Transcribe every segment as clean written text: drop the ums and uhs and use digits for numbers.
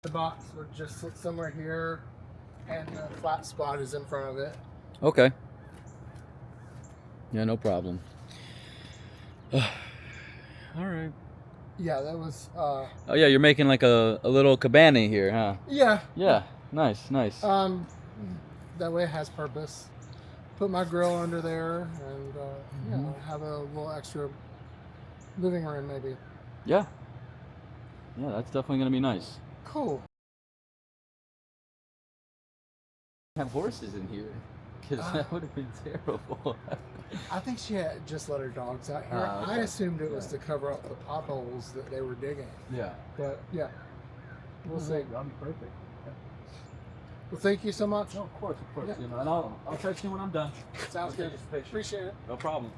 The box would just sit somewhere here, and the flat spot is in front of it. Okay. Yeah, no problem. All right. Yeah, that was. Oh yeah, you're making like a little cabana here, huh? Yeah. Yeah. Nice, nice. That way it has purpose. Put my grill under there, and yeah, have a little extra living room maybe. Yeah. Yeah, that's definitely gonna be nice. Cool. Have horses in here, because that would have been terrible. I think she had just let her dogs out here. Okay. I assumed it was to cover up the potholes that they were digging. Yeah. But yeah, we'll see. That'll be perfect. Well, thank you so much. No, of course, Yeah. You know, and I'll text you when I'm done. Sounds good. Appreciate it. No problem.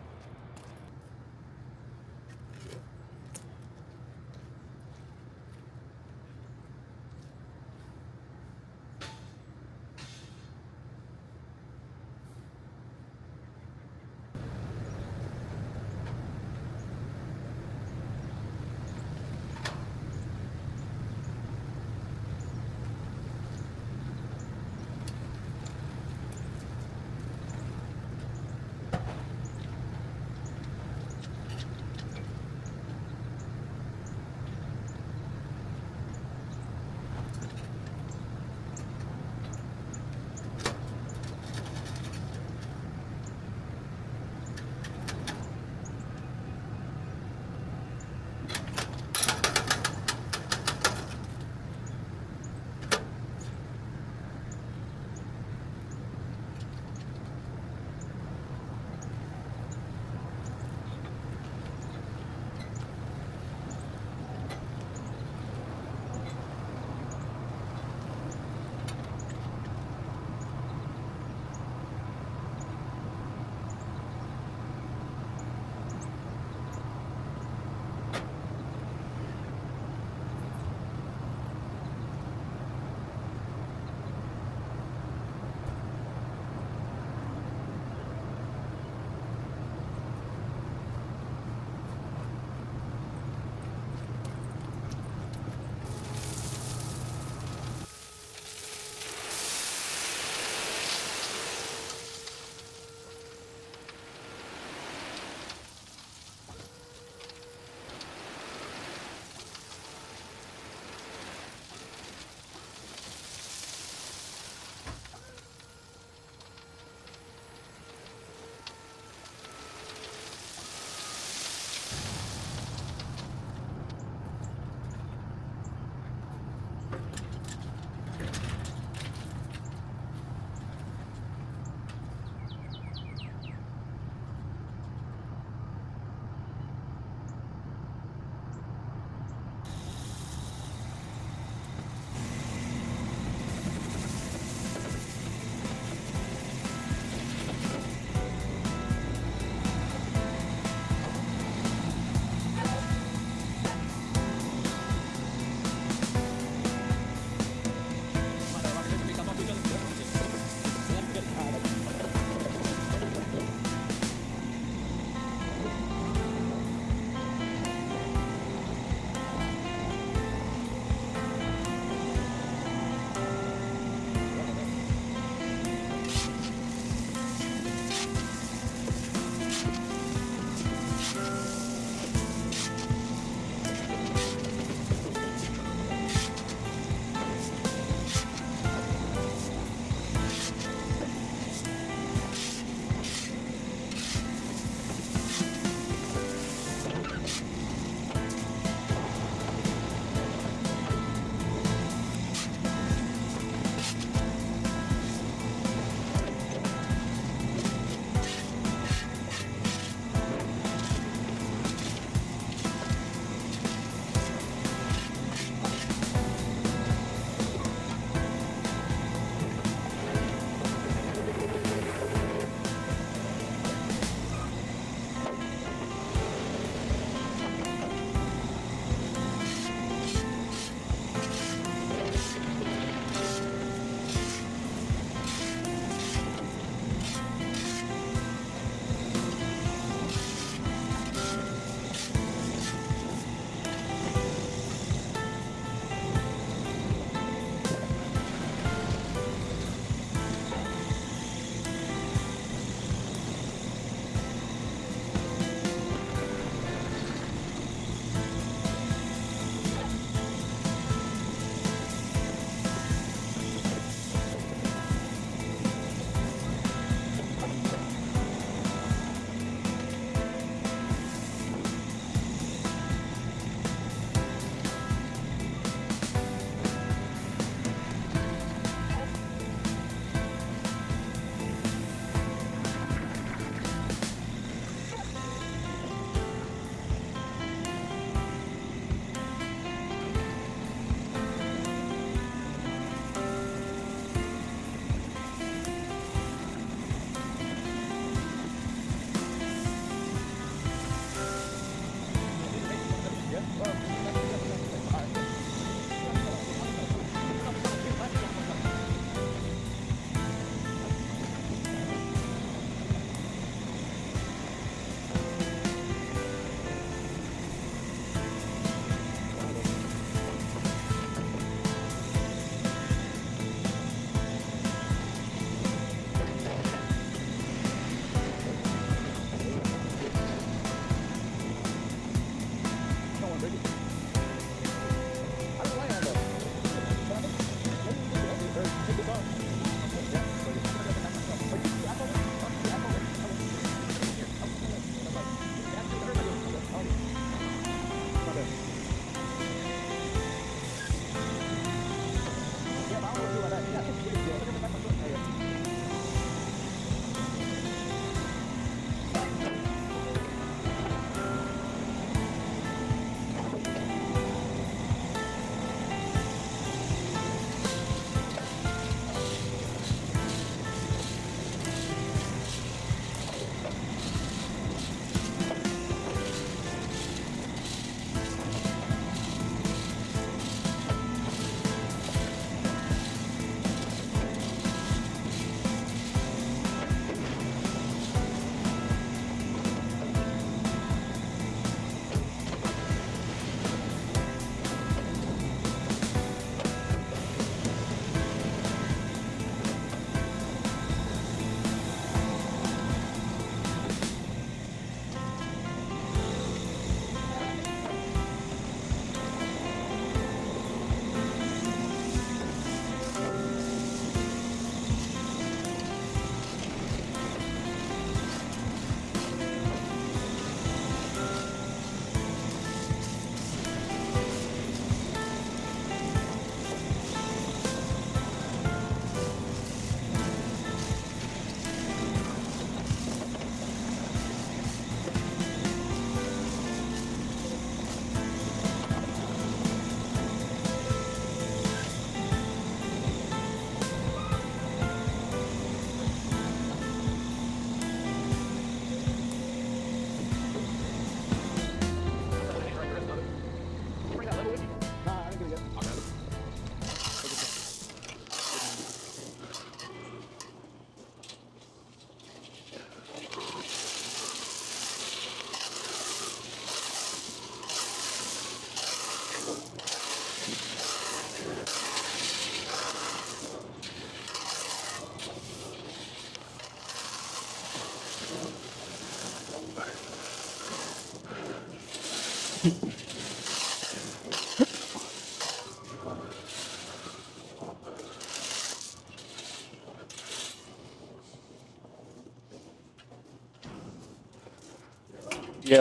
Yeah,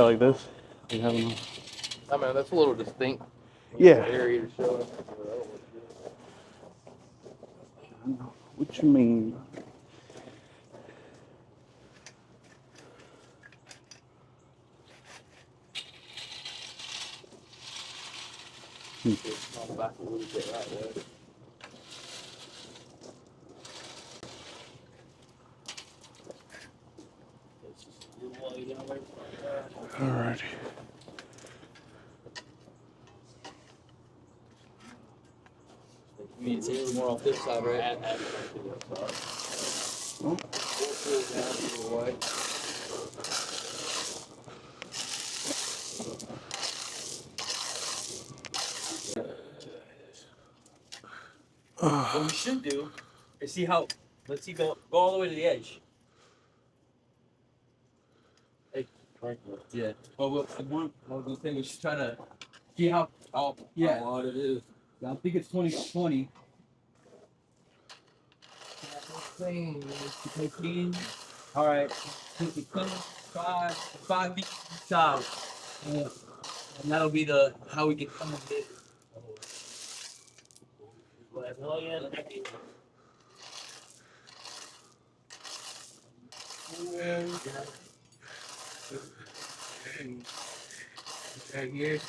like this. I don't know. I mean, that's a little distinct. Yeah. Area to show it. What you mean? Come back a little bit that way. Alrighty. You need to take more off this side, right? What we should do is see how. Let's see, go all the way to the edge. Hey, yeah. Well, one thing was just trying to see how. Oh, yeah. How wide it is. I think it's 20/20. 15. All right. 5 feet each side. Yeah. And that'll be the how we get some of it. Right here.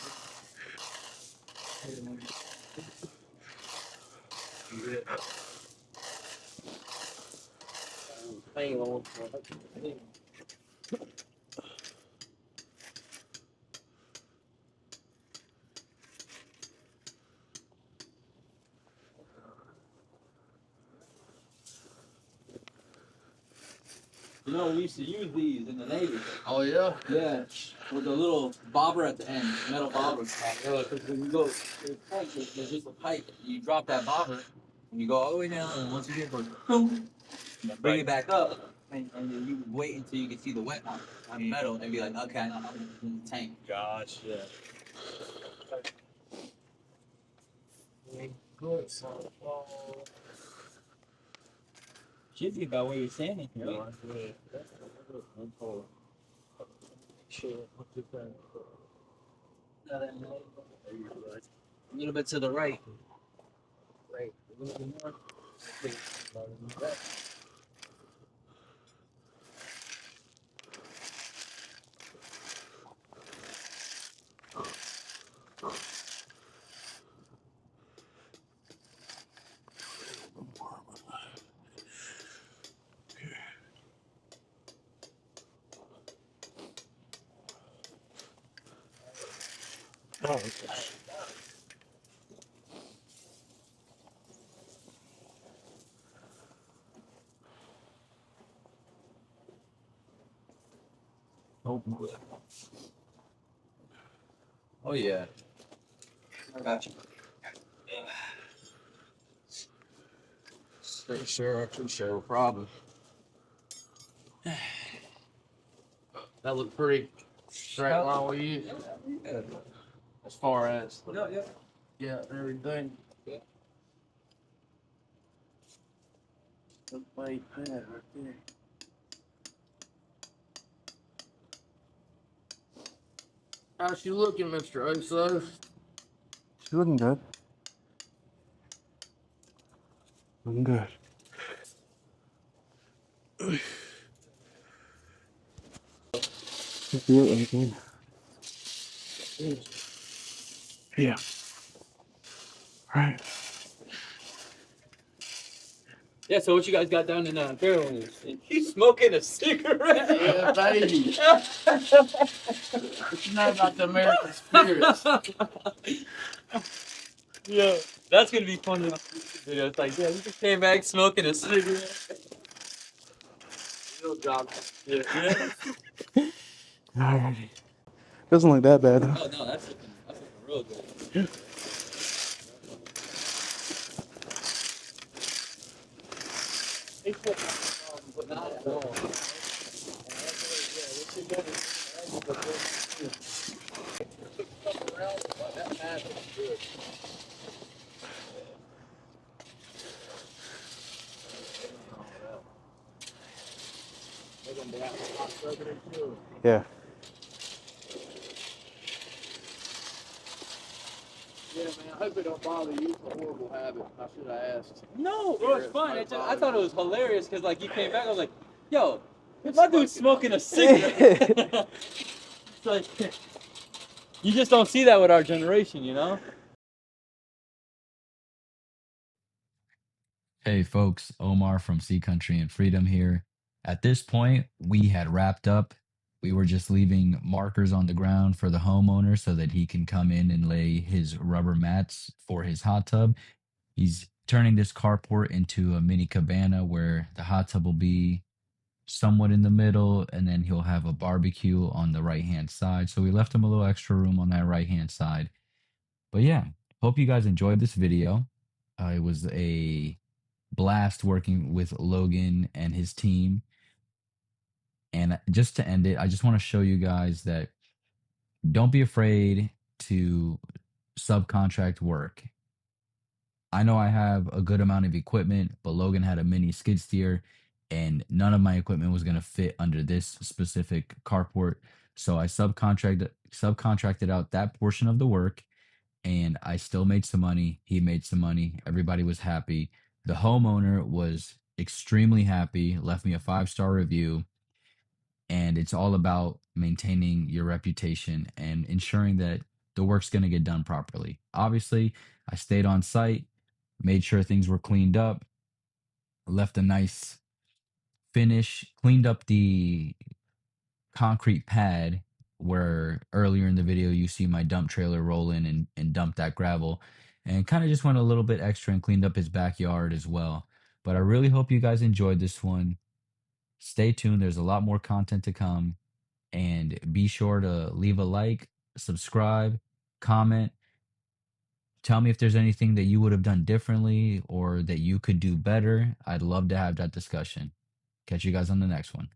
You know, we used to use these in the Navy. Oh yeah. Yeah, with the little bobber at the end, metal bobber. Because when you go, there's just a pipe. You drop that bobber, and you go all the way down, and once you get it, boom, bring it back up, and then you wait until you can see the wet on the metal, and be like, okay, I'm in the tank. Gosh, yeah. Should be about where you're standing. Right? A little bit to the right. Right. A little bit more. Oh, okay. Oh yeah. I got you. Sure, no problem. That looked pretty straight line with you. As far as yeah, everything. Yeah. Look like that right there. How's she looking, Mr. Oso? She's looking good. Looking good. Do it again. Yeah. Right. Yeah, so what you guys got down in Carolina? He's smoking a cigarette. Yeah, baby. What you know about the American spirits? Yeah, that's gonna be fun. Video. It's like, yeah, you just came back smoking a cigarette. Real job. Yeah. Alrighty. Doesn't look that bad though. Oh no, that's looking real good. But not at all. bad, but it's good. They're gonna be having a hot southern too. Yeah. Yeah, man. I hope it don't bother you. It's a horrible habit. I should have asked. No, bro, it's fine. I thought it was hilarious because like you came back, I was like, yo, my dude's smoking a cigarette. It's like you just don't see that with our generation, you know? Hey folks, Omar from Sea Country and Freedom here. At this point, we had wrapped up. We were just leaving markers on the ground for the homeowner so that he can come in and lay his rubber mats for his hot tub. He's turning this carport into a mini cabana where the hot tub will be somewhat in the middle, and then he'll have a barbecue on the right hand side. So we left him a little extra room on that right hand side. But yeah, hope you guys enjoyed this video. It was a blast working with Logan and his team. And just to end it, I just want to show you guys that don't be afraid to subcontract work. I know I have a good amount of equipment, but Logan had a mini skid steer and none of my equipment was going to fit under this specific carport. So I subcontracted out that portion of the work and I still made some money. He made some money. Everybody was happy. The homeowner was extremely happy, left me a 5-star review. And it's all about maintaining your reputation and ensuring that the work's going to get done properly. Obviously, I stayed on site, made sure things were cleaned up, left a nice finish, cleaned up the concrete pad where earlier in the video you see my dump trailer roll in and dump that gravel, and kind of just went a little bit extra and cleaned up his backyard as well. But I really hope you guys enjoyed this one. Stay tuned, there's a lot more content to come, and be sure to leave a like, subscribe, comment. Tell me if there's anything that you would have done differently or that you could do better. I'd love to have that discussion. Catch you guys on the next one.